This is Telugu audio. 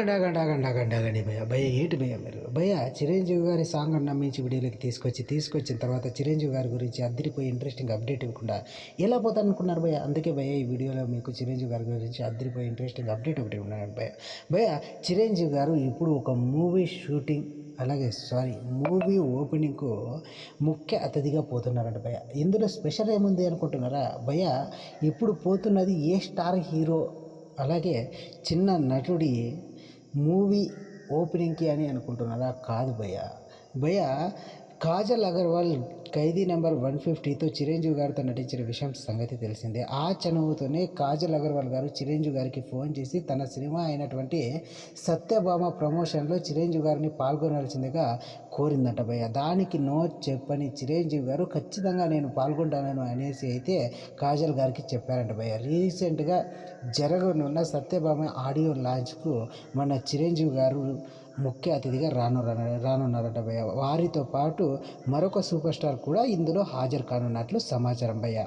ఆగండి భయ్య ఏంటి భయ్య మీరు భయ్య చిరంజీవి గారి సాంగ్ నమ్మించి వీడియోలోకి తీసుకొచ్చిన తర్వాత చిరంజీవి గారి గురించి అద్దరిపోయి ఇంట్రెస్టింగ్ అప్డేట్ ఇవ్వకుండా ఎలా పోతారనుకున్నారు భయ్య. అందుకే భయ్య ఈ వీడియోలో మీకు చిరంజీవి గారి గురించి అద్దరిపోయి ఇంట్రెస్టింగ్ అప్డేట్ ఒకటి ఉన్నాడు భయ్య. చిరంజీవి గారు ఇప్పుడు ఒక మూవీ షూటింగ్ మూవీ ఓపెనింగ్కు ముఖ్య అతిథిగా పోతున్నారంట భయ్య. ఇందులో స్పెషల్ ఏముంది అనుకుంటున్నారా భయ్య? ఇప్పుడు పోతున్నది ఏ స్టార్ హీరో అలాగే చిన్న నటుడి మూవీ ఓపెనింగ్కి అని అనుకుంటున్నారా? కాదు భయ్య కాజల్ అగర్వాల్ ఖైదీ నెంబర్ 150తో చిరంజీవి గారితో నటించిన విషయం సంగతి తెలిసిందే. ఆ చనువుతోనే కాజల్ అగర్వాల్ గారు చిరంజీవి గారికి ఫోన్ చేసి తన సినిమా అయినటువంటి సత్యభామ ప్రమోషన్లో చిరంజీవి గారిని పాల్గొనాల్సిందిగా కోరిందట భయ్య. దానికి నో చెప్పని చిరంజీవి గారు ఖచ్చితంగా నేను పాల్గొంటాను అనేసి అయితే కాజల్ గారికి చెప్పారంట భయ్య. రీసెంట్గా జరగనున్న సత్యభామ ఆడియో లాంచ్కు మన చిరంజీవి గారు ముఖ్య అతిథిగా రానున్నారట భయ్య. వారితో పాటు మరొక సూపర్ స్టార్ కూడా ఇందులో హాజరు కానున్నట్లు సమాచారం భయ్య.